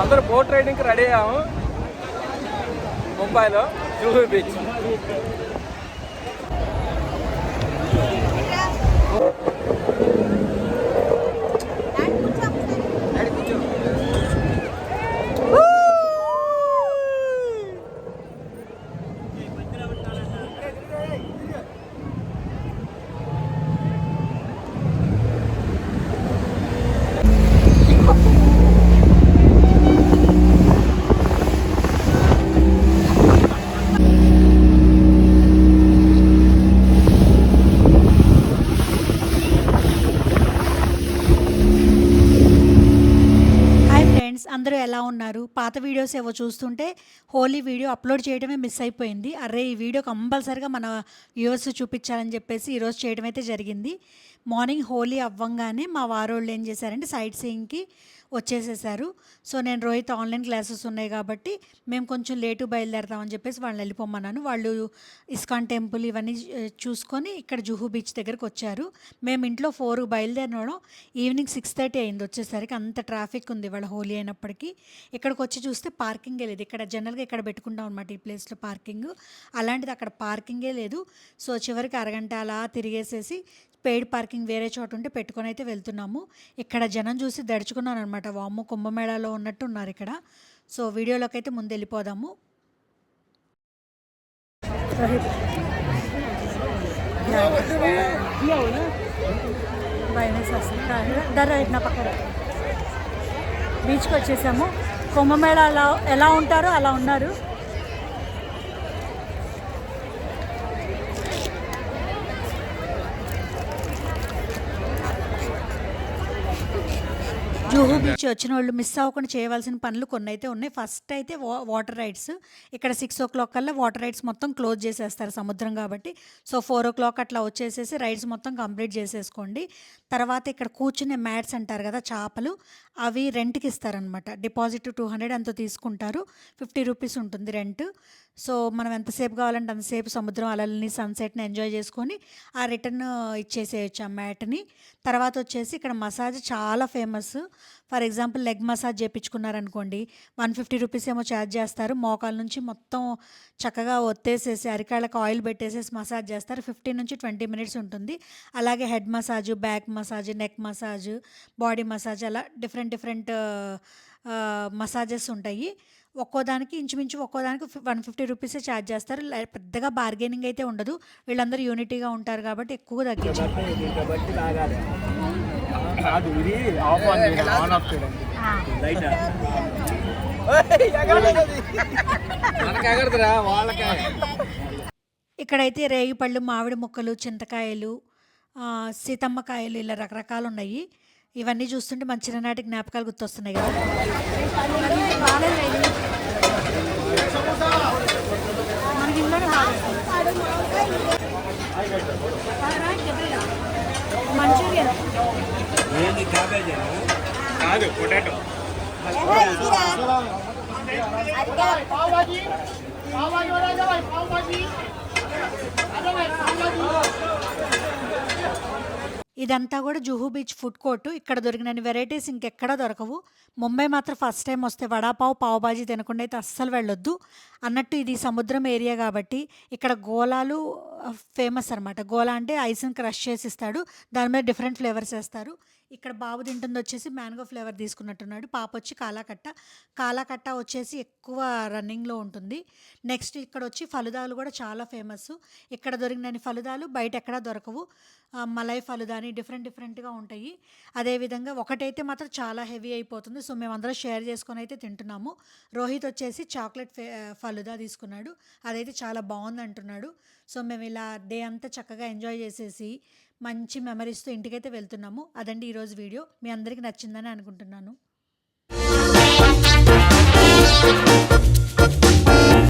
అందరూ boat రైడింగ్కి ready అయ్యాము ముంబైలో జూహూ బీచ్. అందరూ ఎలా ఉన్నారు? పాత వీడియోస్ ఏవో చూస్తుంటే హోలీ వీడియో అప్లోడ్ చేయడమే మిస్ అయిపోయింది. అరే ఈ వీడియో కంపల్సరిగా మన వ్యూవర్స్ చూపించాలని చెప్పేసి ఈరోజు చేయడం అయితే జరిగింది. మార్నింగ్ హోలీ అవ్వంగానే మా వారోళ్ళు ఏం చేశారంటే సైట్ సీయింగ్కి వచ్చేసేసారు. సో నేను రోహిత్ ఆన్లైన్ క్లాసెస్ ఉన్నాయి కాబట్టి మేము కొంచెం లేటు బయలుదేరతామని చెప్పేసి వాళ్ళని వెళ్ళిపోమన్నాను. వాళ్ళు ఇస్కాన్ టెంపుల్ ఇవన్నీ చూసుకొని ఇక్కడ జుహూ బీచ్ దగ్గరకు వచ్చారు. మేము ఇంట్లో 4 బయలుదేరడం ఈవినింగ్ 6:30 అయింది వచ్చేసరికి. అంత ట్రాఫిక్ ఉంది ఇవాళ హోలీ అయినప్పటికీ. ఇక్కడికి వచ్చి చూస్తే పార్కింగే లేదు. ఇక్కడ జనరల్గా ఇక్కడ పెట్టుకుంటాం అనమాట ఈ ప్లేస్లో పార్కింగ్. అలాంటిది అక్కడ పార్కింగే లేదు. సో చివరికి అరగంట అలా తిరిగేసేసి పెయిడ్ పార్కింగ్ వేరే చోట ఉంటే పెట్టుకొని అయితే వెళ్తున్నాము. ఇక్కడ జనం చూసి దడుచుకున్నాను అనమాట. వామ్మో కుంభమేళాలో ఉన్నట్టు ఉన్నారు ఇక్కడ. సో వీడియోలోకి అయితే ముందు వెళ్ళిపోదాము. బీచ్కి వచ్చేసాము. కుంభమేళాలో ఎలా ఉంటారో అలా ఉన్నారు. జూహూ బీచ్ వచ్చిన వాళ్ళు మిస్ అవ్వకుండా చేయవలసిన పనులు కొన్ని అయితే ఉన్నాయి. ఫస్ట్ అయితే వాటర్ రైడ్స్. ఇక్కడ 6 o'clock కల్లా వాటర్ రైడ్స్ మొత్తం క్లోజ్ చేసేస్తారు సముద్రం కాబట్టి. సో 4 o'clock అట్లా వచ్చేసేసి రైడ్స్ మొత్తం కంప్లీట్ చేసేసుకోండి. తర్వాత ఇక్కడ కూర్చునే మ్యాట్స్ అంటారు కదా చేపలు, అవి రెంట్కి ఇస్తారనమాట. డిపాజిట్ 200 ఎంతో తీసుకుంటారు. 50 రూపీస్ ఉంటుంది రెంట్. సో మనం ఎంతసేపు కావాలంటే అంతసేపు సముద్రం అలల్ని సన్సెట్ని ఎంజాయ్ చేసుకొని ఆ రిటర్న్ ఇచ్చేసేయచ్చు ఆ మ్యాట్ని. తర్వాత వచ్చేసి ఇక్కడ మసాజ్ చాలా famous. For example leg massage చేయించుకున్నారనుకోండి 150 రూపీస్ ఏమో ఛార్జ్ చేస్తారు. మోకాల నుంచి మొత్తం చక్కగా ఒత్తేసేసి అరికాళ్ళకి ఆయిల్ పెట్టేసేసి మసాజ్ చేస్తారు. 15 నుంచి 20 మినిట్స్ ఉంటుంది. అలాగే head massage, back massage, neck massage, body massage అలా డిఫరెంట్ మసాజెస్ ఉంటాయి. ఒక్కోదానికి ఇంచుమించు ఒక్కోదానికి 150 రూపీసే ఛార్జ్ చేస్తారు. పెద్దగా బార్గెనింగ్ అయితే ఉండదు. వీళ్ళందరూ యూనిటీగా ఉంటారు కాబట్టి ఎక్కువ తగ్గించారు. ఇక్కడైతే రేగిపళ్ళు, మామిడి ముక్కలు, చింతకాయలు, సీతమ్మకాయలు ఇలా రకరకాలు ఉన్నాయి. ఇవన్నీ చూస్తుంటే మన చిన్ననాటి జ్ఞాపకాలు గుర్తొస్తున్నాయి కదా. మనకి ఇంట్లోనే మంచూరియన్ ఇదంతా కూడా జుహూ బీచ్ ఫుడ్ కోర్టు. ఇక్కడ దొరికినన్ని వెరైటీస్ ఇంకెక్కడా దొరకవు. ముంబై మాత్రం ఫస్ట్ టైం వస్తే వడాపావ్, పావుబాజీ తినకుండా అయితే అస్సలు వెళ్ళొద్దు. అన్నట్టు ఇది సముద్రం ఏరియా కాబట్టి ఇక్కడ గోలాలు ఫేమస్ అనమాట. గోలా అంటే ఐస్ని క్రష్ చేసి ఇస్తాడు. దాని మీద డిఫరెంట్ ఫ్లేవర్స్ వేస్తారు. ఇక్కడ బాబు తింటుంది వచ్చేసి మ్యాంగో ఫ్లేవర్ తీసుకున్నట్టున్నాడు. పాప వచ్చి కాలాకట్ట వచ్చేసి ఎక్కువ రన్నింగ్లో ఉంటుంది. నెక్స్ట్ ఇక్కడ వచ్చి ఫలుదాలు కూడా చాలా ఫేమస్. ఇక్కడ దొరికినన్ని ఫలుదాలు బయట ఎక్కడా దొరకవు. మలై ఫలుదా అని డిఫరెంట్గా ఉంటాయి. అదేవిధంగా ఒకటైతే మాత్రం చాలా హెవీ అయిపోతుంది. సో మేమందరం షేర్ చేసుకొని అయితే తింటున్నాము. రోహిత్ వచ్చేసి చాక్లెట్ ఫలుదా తీసుకున్నాడు. అదైతే చాలా బాగుంది అంటున్నాడు. సో మేము ఇలా డే అంతా చక్కగా ఎంజాయ్ చేసేసి మంచి మెమరీస్తో ఇంటికైతే వెళ్తున్నాము. అదండి ఈరోజు వీడియో. మీ అందరికీ నచ్చిందని అనుకుంటున్నాను.